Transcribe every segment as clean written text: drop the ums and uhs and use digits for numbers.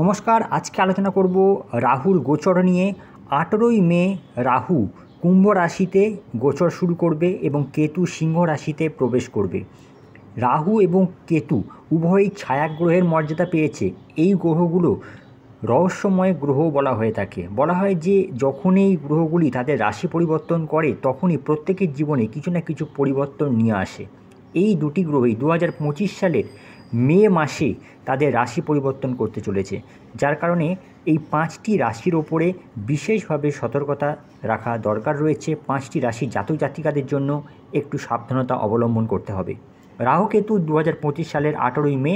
নমস্কার, আজকে আলোচনা করব রাহুর গোচর নিয়ে। 18ই মে রাহু কুম্ভ রাশিতে গোচর শুরু করবে এবং কেতু সিংহ রাশিতে প্রবেশ করবে। রাহু এবং কেতু উভয়ই ছায়াগ্রহের মর্যাদা পেয়েছে। এই গ্রহগুলো রহস্যময় গ্রহ বলা হয়ে থাকে। বলা হয় যে যখন এই গ্রহগুলি তাদের রাশি পরিবর্তন করে তখনই প্রত্যেকের জীবনে কিছু না কিছু পরিবর্তন নিয়ে আসে। এই দুটি গ্রহই 2025 সালের মে মাসে তাদের রাশি পরিবর্তন করতে চলেছে, যার কারণে এই 5টি রাশির ওপরে বিশেষভাবে সতর্কতা রাখা দরকার রয়েছে। 5টি রাশির জাতক জাতিকাদের জন্য একটু সাবধানতা অবলম্বন করতে হবে। রাহু কেতু 2025 সালের 18ই মে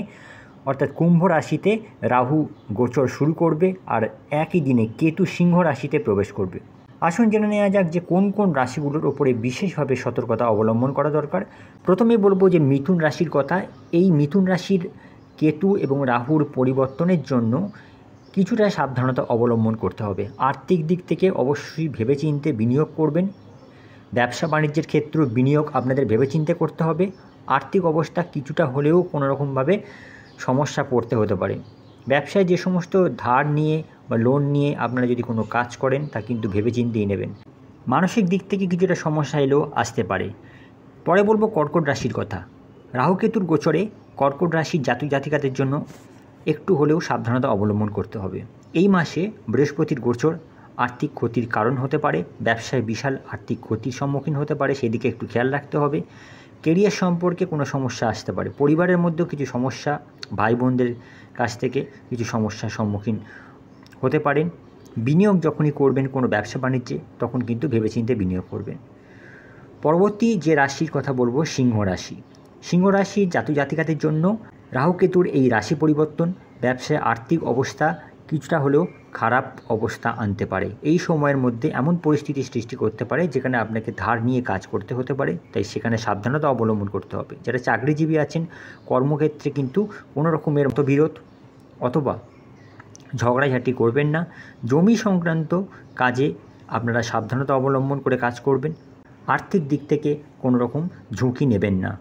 অর্থাৎ কুম্ভ রাশিতে রাহু গোচর শুরু করবে আর একই দিনে কেতু সিংহ রাশিতে প্রবেশ করবে। আসুন জেনে নেওয়া যাক যে কোন কোন রাশিগুলোর ওপরে বিশেষভাবে সতর্কতা অবলম্বন করা দরকার। প্রথমে বলবো যে মিথুন রাশির কথা। এই মিথুন রাশির কেতু এবং রাহুর পরিবর্তনের জন্য কিছুটা সাবধানতা অবলম্বন করতে হবে। আর্থিক দিক থেকে অবশ্যই ভেবেচিন্তে বিনিয়োগ করবেন। ব্যবসা বাণিজ্যের ক্ষেত্রেও বিনিয়োগ আপনাদের ভেবেচিন্তে করতে হবে। আর্থিক অবস্থা কিছুটা হলেও কোনোরকমভাবে সমস্যা পড়তে হতে পারে। ব্যবসায় যে সমস্ত ধার নিয়ে বা লোন নিয়ে আপনারা যদি কোনো কাজ করেন তা কিন্তু ভেবেচিন্তেই নেবেন। মানসিক দিক থেকে কিছুটা সমস্যা এলেও আসতে পারে। পরে বলবো কর্কট রাশির কথা। রাহু কেতুর গোচরে কর্কট রাশির জাতক জাতিকাদের জন্য একটু হলেও সাবধানতা অবলম্বন করতে হবে। এই মাসে বৃহস্পতির গোচর আর্থিক ক্ষতির কারণ হতে পারে। ব্যবসায় বিশাল আর্থিক ক্ষতির সম্মুখীন হতে পারে, সেদিকে একটু খেয়াল রাখতে হবে। কেরিয়ার সম্পর্কে কোনো সমস্যা আসতে পারে। পরিবারের মধ্যেও কিছু সমস্যা, ভাই বোনদের কাছ থেকে কিছু সমস্যার সম্মুখীন হতে পারেন। বিনিয়োগ যখনই করবেন কোনো ব্যবসা বাণিজ্যে তখন কিন্তু ভেবেচিন্তে বিনিয়োগ করবেন। পরবর্তী যে রাশির কথা বলবো সিংহ রাশি। সিংহ রাশির জাতক জাতিকাদের জন্য রাহু কেতুর এই রাশি পরিবর্তন ব্যবসায় আর্থিক অবস্থা কিছুটা হলেও খারাপ অবস্থা আনতে পারে। এই সময়ের মধ্যে এমন পরিস্থিতি সৃষ্টি করতে পারে যেখানে আপনাকে ধার নিয়ে কাজ করতে হতে পারে, তাই সেখানে সাবধানতা অবলম্বন করতে হবে। যারা চাকরিজীবী আছেন কর্মক্ষেত্রে কিন্তু কোনো রকমের মতবিরোধ অথবা ঝগড়াঝাটি করবেন না। জমি সংক্রান্ত কাজে আপনারা সাবধানতা অবলম্বন করে কাজ করবেন। আর্থিক দিক থেকে কোনো রকম ঝুঁকি নেবেন না।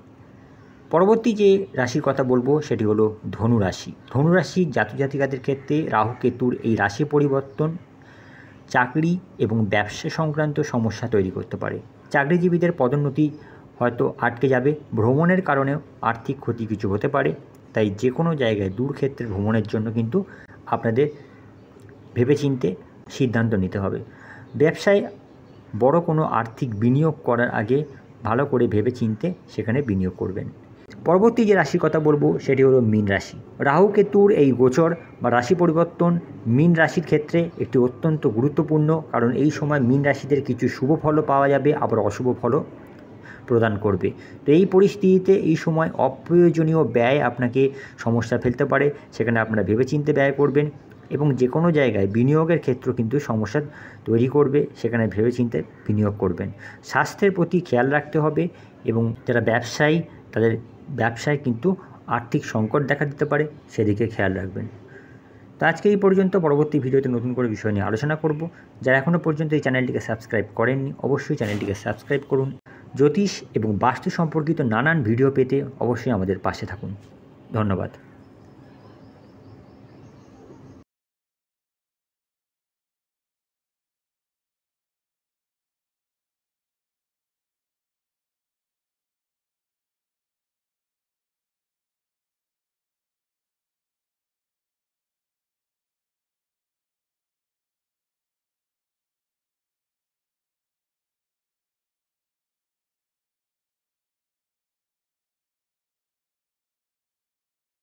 পরবর্তী যে রাশির কথা বলবো সেটি হলো ধনু রাশি। ধনু রাশির জাতক জাতিকাদের ক্ষেত্রে রাহু কেতুর এই রাশি পরিবর্তন চাকরি এবং ব্যবসা সংক্রান্ত সমস্যা তৈরি করতে পারে। চাকরিজীবীদের পদোন্নতি হয়তো আটকে যাবে। ভ্রমণের কারণেও আর্থিক ক্ষতি কিছু হতে পারে, তাই যে কোনো জায়গায় দূর ক্ষেত্রে ভ্রমণের জন্য কিন্তু আপনাদের ভেবেচিন্তে সিদ্ধান্ত নিতে হবে। ব্যবসায় বড় কোনো আর্থিক বিনিয়োগ করার আগে ভালো করে ভেবেচিন্তে সেখানে বিনিয়োগ করবেন। পরবর্তী যে রাশির কথা বলবো সেটি হলো মীন রাশি। রাহু কেতুর এই গোচর বা রাশি পরিবর্তন মীন রাশির ক্ষেত্রে একটি অত্যন্ত গুরুত্বপূর্ণ, কারণ এই সময় মীন রাশিদের কিছু শুভ ফলও পাওয়া যাবে, আবার অশুভ ফলও প্রদান করবে। তো এই পরিস্থিতিতে এই সময় অপ্রয়োজনীয় ব্যয় আপনাকে সমস্যা ফেলতে পারে, সেখানে আপনারা ভেবেচিন্তে ব্যয় করবেন। এবং যে কোনো জায়গায় বিনিয়োগের ক্ষেত্র কিন্তু সমস্যা তৈরি করবে, সেখানে ভেবেচিন্তে বিনিয়োগ করবেন। স্বাস্থ্যের প্রতি খেয়াল রাখতে হবে এবং যারা ব্যবসায়ী তাদের ব্যবসায় কিন্তু আর্থিক সংকট দেখা দিতে পারে, সেদিকে খেয়াল রাখবেন। তো আজকে এই পর্যন্ত। পরবর্তী ভিডিওতে নতুন করে বিষয় নিয়ে আলোচনা করব। যারা এখনও পর্যন্ত এই চ্যানেলটিকে সাবস্ক্রাইব করেননি অবশ্যই চ্যানেলটিকে সাবস্ক্রাইব করুন। জ্যোতিষ এবং বাস্তু সম্পর্কিত নানান ভিডিও পেতে অবশ্যই আমাদের পাশে থাকুন। ধন্যবাদ।